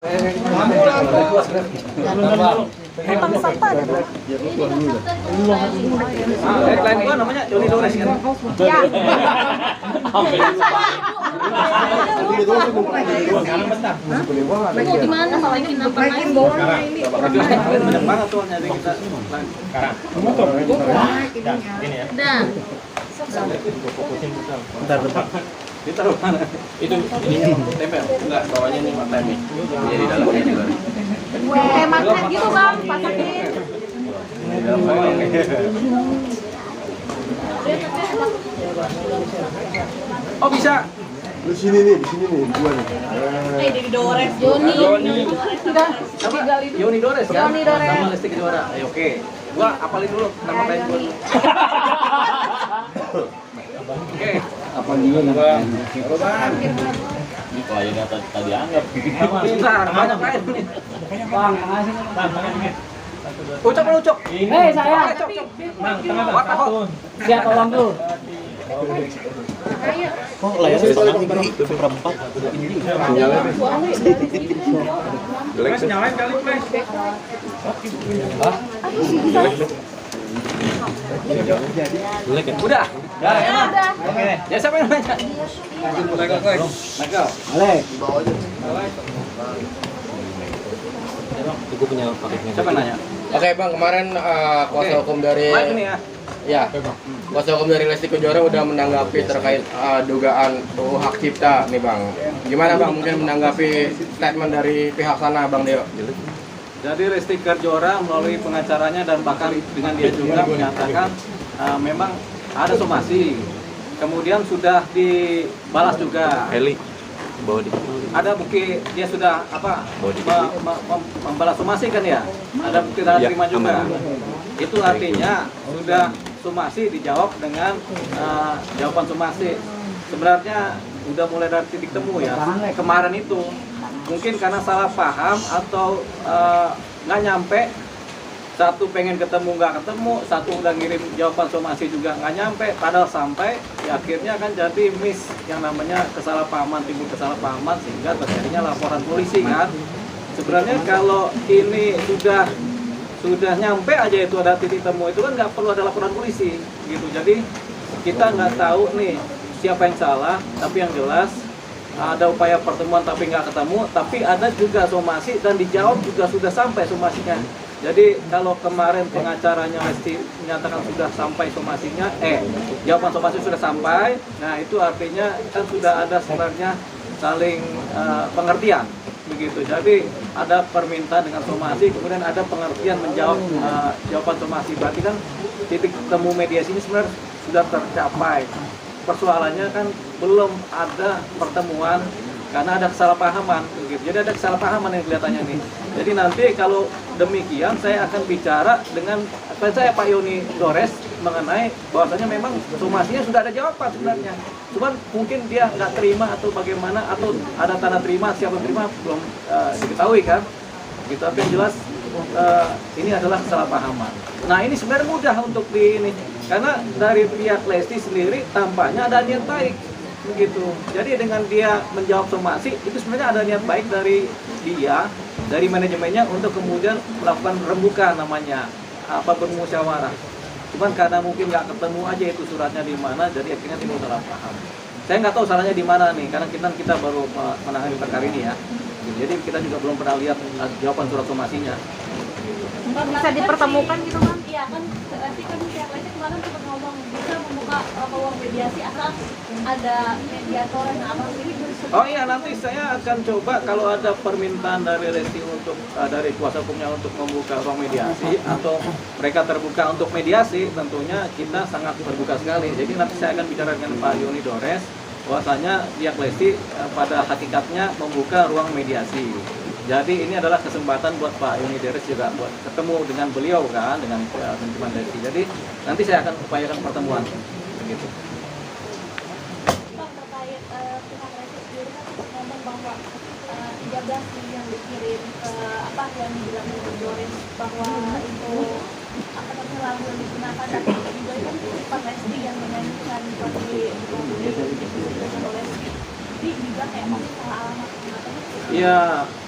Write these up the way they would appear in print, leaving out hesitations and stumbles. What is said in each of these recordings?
Klien gua namanya Yoni Dores kan? Ya. Gimana naikin apa Naikin bawahnya ini. Banyak banget tuh nyari kita. Sekarang. Motor. Ini ya. Dan Bentar. Ditaruh mana? Itu ini Tempel? Enggak, bawahnya ini tempe. Jadi dalamnya juga. Kayak magnet gitu bang, pasakin. Oh bisa. Di sini nih, dua nih. Jadi Dores. Yoni. Apa? Yoni Dores kan? Yoni Dores. Sama Lesti Kejora. Ayo, oke. Gua apalin dulu nama klien gua. Oke. apa juga bang? Ini kliennya tadi anggap. Bentar, banyak klien nih. Bang, ngasih bang. Ucok. Hei saya, Bang, tengah bang. What the fuck? siap tolong tuh. Oh, layarnya setengah itu seperempat. Flash nyalain kali flash. Jelek ya? Udah. Ya udah. Oke. Ya siapa yang nanya? Michael. Alek. Itu punya paketnya. Siapa yang nanya? Oke bang, kemarin kuasa hukum dari Live nih ya. kuasa hukum dari Lesti Kejora udah menanggapi terkait dugaan UU hak cipta nih bang. Gimana bang mungkin menanggapi statement dari pihak sana bang Deo? Jadi Lesti Kejora melalui pengacaranya dan bahkan dengan dia juga menyatakan memang ada somasi. Kemudian sudah dibalas juga. Heli bawa di. Ada bukti dia sudah membalas somasi kan ya? Ada bukti tanda terima juga. Itu artinya sudah somasi dijawab dengan jawaban somasi. Sebenarnya udah mulai dari titik temu ya. Kemarin itu mungkin karena salah paham atau nggak nyampe. Satu pengen ketemu nggak ketemu, satu udah ngirim jawaban somasi juga nggak nyampe, padahal sampai ya akhirnya kan jadi miss yang namanya kesalahpahaman, timbul kesalahpahaman sehingga terjadinya laporan polisi kan. Sebenarnya kalau ini sudah nyampe aja itu ada titik temu itu kan nggak perlu ada laporan polisi gitu. Jadi kita nggak tahu nih siapa yang salah, tapi yang jelas ada upaya pertemuan tapi nggak ketemu, tapi ada juga somasi dan dijawab juga sudah sampai somasinya. Jadi kalau kemarin pengacaranya Lesti menyatakan sudah sampai somasinya, jawaban somasi sudah sampai, nah itu artinya kan sudah ada sebenarnya saling pengertian begitu. Jadi ada permintaan dengan somasi, kemudian ada pengertian menjawab jawaban somasi. Berarti kan titik temu mediasi ini sebenarnya sudah tercapai. Persoalannya kan belum ada pertemuan karena ada kesalahpahaman begitu. Jadi ada kesalahpahaman yang kelihatannya nih. Jadi nanti kalau demikian saya akan bicara dengan saya Pak Yoni Dores mengenai bahwasanya memang somasinya sudah ada jawaban sebenarnya. Cuman mungkin dia nggak terima atau bagaimana atau ada tanda terima siapa terima belum diketahui kan. Gitu. Tapi yang jelas ini adalah kesalahpahaman. Nah ini sebenarnya mudah untuk ini karena dari pihak Lesti sendiri tampaknya ada niat baik. Begitu. Jadi dengan dia menjawab somasi itu sebenarnya ada niat baik dari dia, dari manajemennya untuk kemudian melakukan rembukan namanya bermusyawarah. Cuman karena mungkin nggak ketemu aja itu suratnya di mana, jadi akhirnya timbul salah paham. Saya nggak tahu salahnya di mana nih, karena kita baru menangani perkara ini ya. Jadi kita juga belum pernah lihat jawaban surat somasinya. Bisa dipertemukan gitu kan? iya kan berarti kan pihak lainnya kemarin sempat ngomong bisa membuka peluang mediasi asal ada mediator yang apa ini. Oh iya, nanti saya akan coba kalau ada permintaan dari Lesti untuk dari kuasa hukumnya untuk membuka ruang mediasi atau mereka terbuka untuk mediasi, tentunya kita sangat terbuka sekali. Jadi nanti saya akan bicara dengan Pak Yoni Dores bahwasanya pihak Lesti pada hakikatnya membuka ruang mediasi. Jadi ini adalah kesempatan buat Pak Yoni Dores juga buat ketemu dengan beliau kan, dengan manajemen Lesti. Jadi nanti saya akan upayakan pertemuan begitu. Bahwa 13 yang dikirim yang dibilang Dores bahwa itu lagu yang digunakan dan juga itu Pak Lesti yang menyanyikan di Lesti. Lesti juga kayak mungkin salah alamat katanya. Ya,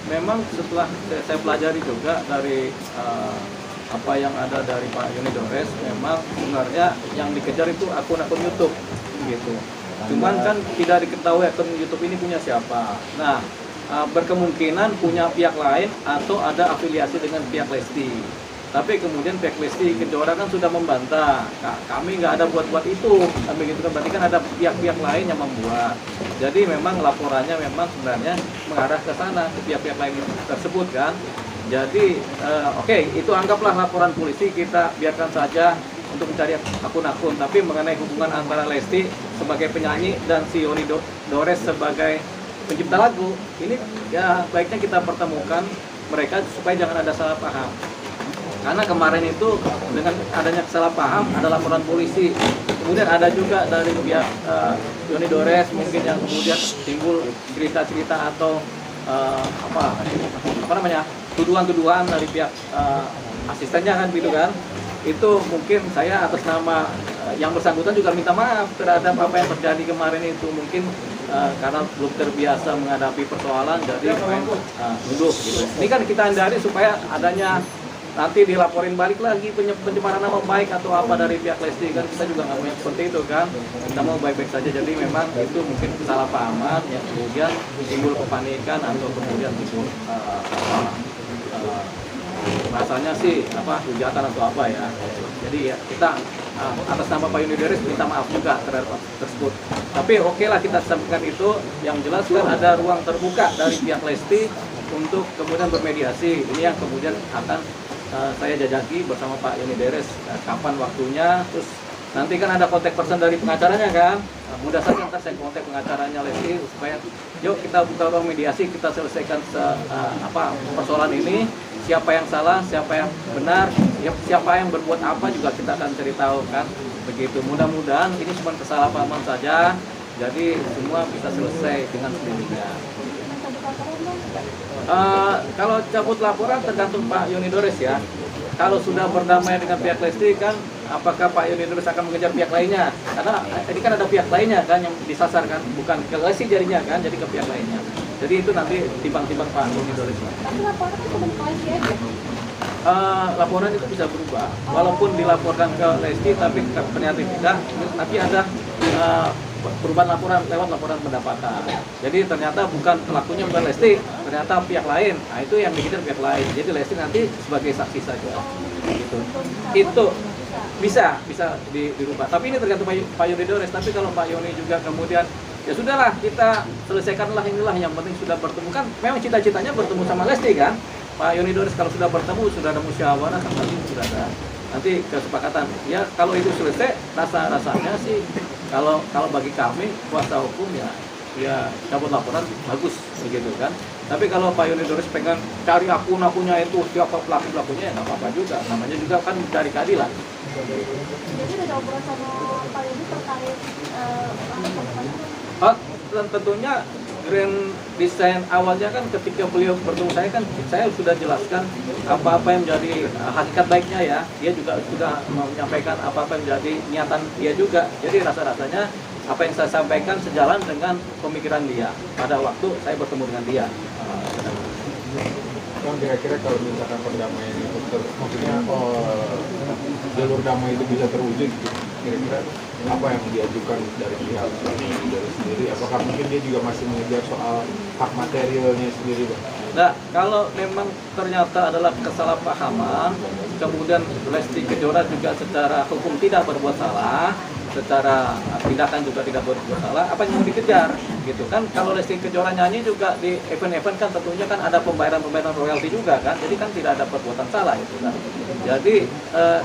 memang setelah saya pelajari juga dari apa yang ada dari Pak Yoni Dores, memang sebenarnya yang dikejar itu akun-akun YouTube gitu. Cuman kan tidak diketahui akun YouTube ini punya siapa. Nah, berkemungkinan punya pihak lain atau ada afiliasi dengan pihak Lesti. Tapi kemudian pihak Lesti Kejora kan sudah membantah, kami nggak ada buat-buat itu, begitu kan, berarti kan ada pihak-pihak lain yang membuat. Jadi memang laporannya memang sebenarnya mengarah ke sana, ke pihak-pihak lain tersebut kan. Jadi oke, itu anggaplah laporan polisi, kita biarkan saja untuk mencari akun-akun. Tapi mengenai hubungan antara Lesti sebagai penyanyi dan si Yoni Dores sebagai pencipta lagu, ini ya baiknya kita pertemukan mereka supaya jangan ada salah paham. Karena kemarin itu dengan adanya kesalahpaham ada laporan polisi, kemudian ada juga dari pihak Yoni Dores mungkin yang kemudian timbul cerita-cerita atau apa namanya tuduhan-tuduhan dari pihak asistennya kan gitu kan. Itu mungkin saya atas nama yang bersangkutan juga minta maaf terhadap apa yang terjadi kemarin itu, mungkin karena belum terbiasa menghadapi persoalan jadi duduk gitu. Ini kan kita hindari supaya adanya nanti dilaporin balik lagi pencemaran nama baik atau apa dari pihak Lesti, kan kita juga nggak mau yang seperti itu kan, kita mau baik-baik saja. Jadi memang itu mungkin kesalahpahaman yang kemudian timbul kepanikan atau kemudian timbul rasanya sih hujatan atau apa ya. Jadi ya kita atas nama Pak Yoni Dores minta maaf juga terhadap tersebut. Tapi oke lah kita sampaikan itu, yang jelas kan ada ruang terbuka dari pihak Lesti untuk kemudian bermediasi. Ini yang kemudian akan saya jajaki bersama Pak Yoni Dores kapan waktunya. Terus nanti kan ada kontak person dari pengacaranya kan, mudah saja ntar saya kontak pengacaranya Lesti supaya yuk kita buka ruang mediasi, kita selesaikan persoalan ini, siapa yang salah, siapa yang benar, siapa yang berbuat apa juga kita akan cari tahu kan, begitu. Mudah-mudahan ini cuma kesalahpahaman saja, jadi semua bisa selesai dengan sendirinya. Kalau cabut laporan tergantung Pak Yoni Dores ya. Kalau sudah berdamai dengan pihak Lesti kan, apakah Pak Yoni Dores akan mengejar pihak lainnya? Karena tadi kan ada pihak lainnya kan yang disasar kan, bukan ke Lesti jadinya kan, jadi ke pihak lainnya. Jadi itu nanti timbang-timbang Pak Yoni Dores. Tapi laporan itu cuma ke Lesti aja. Laporan itu bisa berubah, walaupun dilaporkan ke Lesti tapi ternyata tidak, nanti ada perubahan laporan lewat laporan pendapatan. Jadi ternyata bukan pelakunya bukan Lesti, ternyata pihak lain. Nah itu yang dikejar pihak lain. Jadi Lesti nanti sebagai saksi saja. Gitu. Itu bisa dirubah. Tapi ini tergantung Pak Yoni Dores. Tapi kalau Pak Yoni juga kemudian ya sudahlah kita selesaikanlah inilah, yang penting sudah bertemu kan. Memang cita-citanya bertemu sama Lesti kan. Pak Yoni Dores kalau sudah bertemu sudah ada musyawarah, sudah ada nanti kesepakatan. Ya kalau itu selesai rasanya sih. Kalau bagi kami kuasa hukum ya cabut laporan bagus begitu kan. Tapi kalau Pak Yoni Dores pengen cari akun-akunnya itu siapa pelakunya ya nggak apa-apa juga. Namanya juga kan mencari keadilan. Jadi ada obrolan sama Pak Yoni terkait Tentunya grand design awalnya kan ketika beliau bertemu saya kan saya sudah jelaskan apa-apa yang menjadi hakikat baiknya ya. Dia juga sudah menyampaikan apa-apa yang menjadi niatan dia juga. Jadi rasa-rasanya apa yang saya sampaikan sejalan dengan pemikiran dia pada waktu saya bertemu dengan dia. Kan kira-kira kalau misalkan perdamaian itu maksudnya jalur damai itu bisa terwujud, kira-kira apa yang diajukan dari pihak dari sendiri? Apakah mungkin dia juga masih mengejar soal hak materialnya sendiri, Bang? Nah, kalau memang ternyata adalah kesalahpahaman, kemudian Lesti Kejora juga secara hukum tidak berbuat salah, secara tindakan juga tidak berbuat salah, apa yang mau dikejar gitu kan. Kalau Lesti Kejora nyanyi juga di event-event kan tentunya kan ada pembayaran royalti juga kan, jadi kan tidak ada perbuatan salah itu kan. Jadi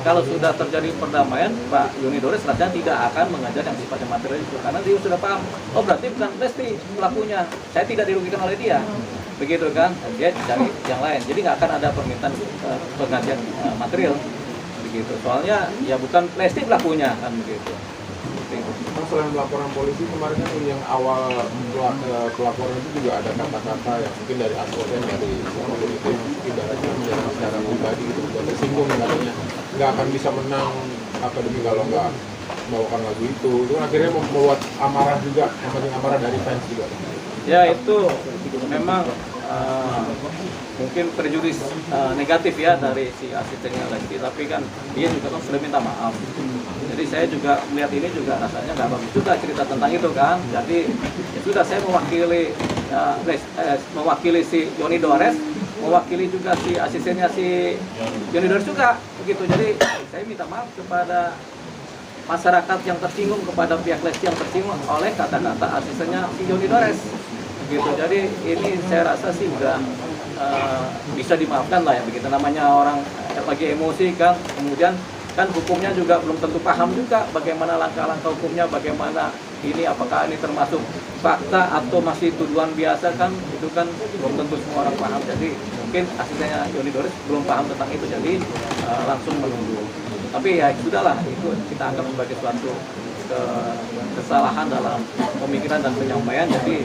kalau sudah terjadi perdamaian, Pak Yoni Dores rasanya tidak akan mengajar yang sifatnya material itu, karena dia sudah paham, oh berarti bukan Lesti pelakunya, saya tidak dirugikan oleh dia, begitu kan, dia cari yang lain, jadi nggak akan ada permintaan penggantian material begitu, soalnya ya bukan Lesti pelakunya kan begitu. Kan selain laporan polisi kemarin kan yang awal pelaporan itu juga ada kata-kata yang mungkin dari advokat dari siapapun itu ibaratnya menyerang secara pribadi gitu, udah tersinggung katanya nggak akan bisa menang akademi kalau nggak membawakan lagu itu akhirnya membuat amarah juga, yang penting amarah dari fans juga. Ya itu memang mungkin prejudis negatif ya dari si asistennya lagi, tapi kan dia juga kan sudah minta maaf. Jadi saya juga melihat ini juga rasanya nggak bagus juga cerita tentang itu kan. Jadi ya sudah, saya mewakili si Yoni Dores, mewakili juga si asistennya si Yoni Dores juga begitu. Jadi saya minta maaf kepada masyarakat yang tersinggung, kepada pihak Lesti yang tersinggung oleh kata-kata asistennya si Yoni Dores gitu. Jadi ini saya rasa sih udah bisa dimaafkan lah ya, begitu namanya orang lagi emosi kan. Kemudian kan hukumnya juga belum tentu paham juga bagaimana langkah-langkah hukumnya, bagaimana ini, apakah ini termasuk fakta atau masih tuduhan biasa kan, itu kan belum tentu semua orang paham. Jadi mungkin asistennya Yoni Dores belum paham tentang itu, jadi langsung menunggu. Tapi ya sudahlah, itu kita anggap sebagai suatu kesalahan dalam pemikiran dan penyampaian. Jadi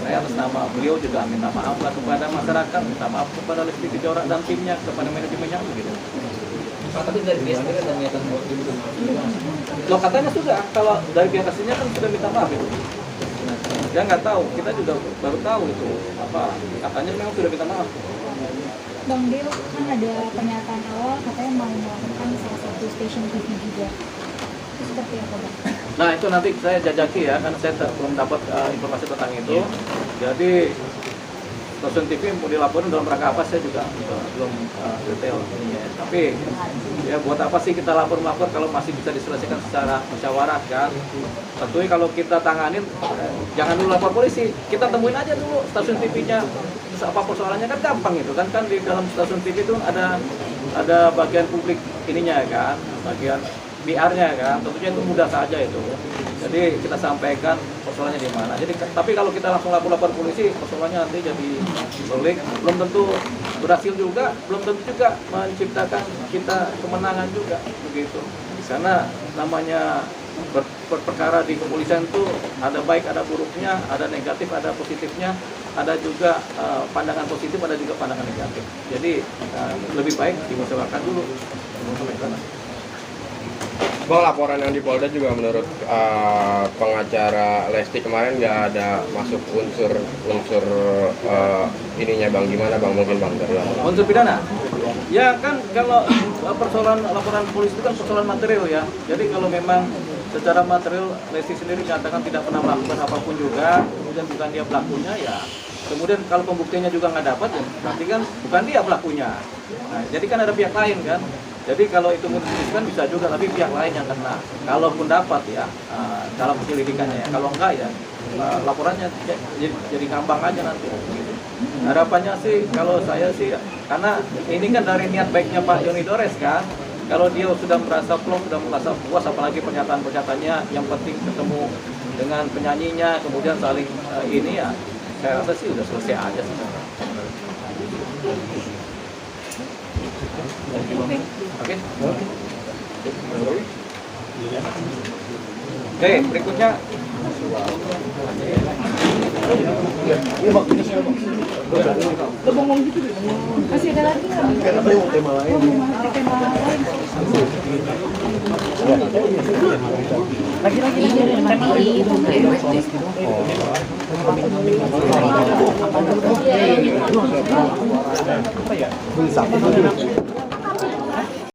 saya atas nama beliau juga minta maaf lah kepada masyarakat, minta maaf kepada Lesti Kejora dan timnya, kepada manajemennya begitu. Tapi dari dia sendiri ada niatan buat gitu. Loh katanya sudah, kalau dari pihak aslinya kan sudah minta maaf itu. Dia nggak tahu, kita juga baru tahu itu apa, katanya memang sudah minta maaf. Bang Del, kan ada pernyataan awal katanya mau melakukan salah satu stasiun TV juga. Itu seperti apa, Bang? Nah itu nanti saya jajaki ya, karena saya belum dapat informasi tentang itu. Jadi stasiun TV mau dilaporin dalam rangka apa saya juga belum detail. Ya. Tapi ya buat apa sih kita lapor kalau masih bisa diselesaikan secara musyawarah kan? Tentunya kalau kita tanganin, jangan dulu lapor polisi, kita temuin aja dulu stasiun TV-nya. Terus apa persoalannya kan gampang itu kan di dalam stasiun TV itu ada bagian publik ininya kan, bagian PR-nya kan, tentunya itu mudah saja itu. Jadi kita sampaikan persoalannya di mana. Jadi tapi kalau kita langsung lapor polisi, persoalannya nanti jadi sulit, belum tentu berhasil juga, belum tentu juga menciptakan kita kemenangan juga begitu. Karena namanya perkara di kepolisian itu ada baik, ada buruknya, ada negatif, ada positifnya, ada juga pandangan positif, ada juga pandangan negatif. Jadi lebih baik dimusyawarahkan dulu. Bang, laporan yang di Polda juga menurut pengacara Lesti kemarin nggak ada masuk unsur ininya Bang, gimana Bang, mungkin Bang dari laporan? Unsur pidana? Ya kan kalau persoalan laporan polisi itu kan persoalan material ya. Jadi kalau memang secara material Lesti sendiri nyatakan tidak pernah melakukan apapun juga, kemudian bukan dia pelakunya ya. Kemudian kalau pembuktiannya juga nggak dapat ya, berarti kan bukan dia pelakunya. Nah, jadi kan ada pihak lain kan. Jadi kalau itu memutuskan bisa juga, tapi pihak lain yang kena. Kalaupun dapat ya dalam penyelidikannya ya. Kalau enggak ya laporannya jadi ngambang aja nanti. Harapannya sih kalau saya sih, karena ini kan dari niat baiknya Pak Yoni Dores kan. Kalau dia sudah merasa plong, sudah merasa puas, apalagi pernyataan-pernyataannya yang penting ketemu dengan penyanyinya, kemudian saling ini ya, saya rasa sih udah selesai aja sih. Oke, berikutnya. Masih ada lagi nggak? Kenapa yang tema lain? Tema lain. Lagi-lagi tema.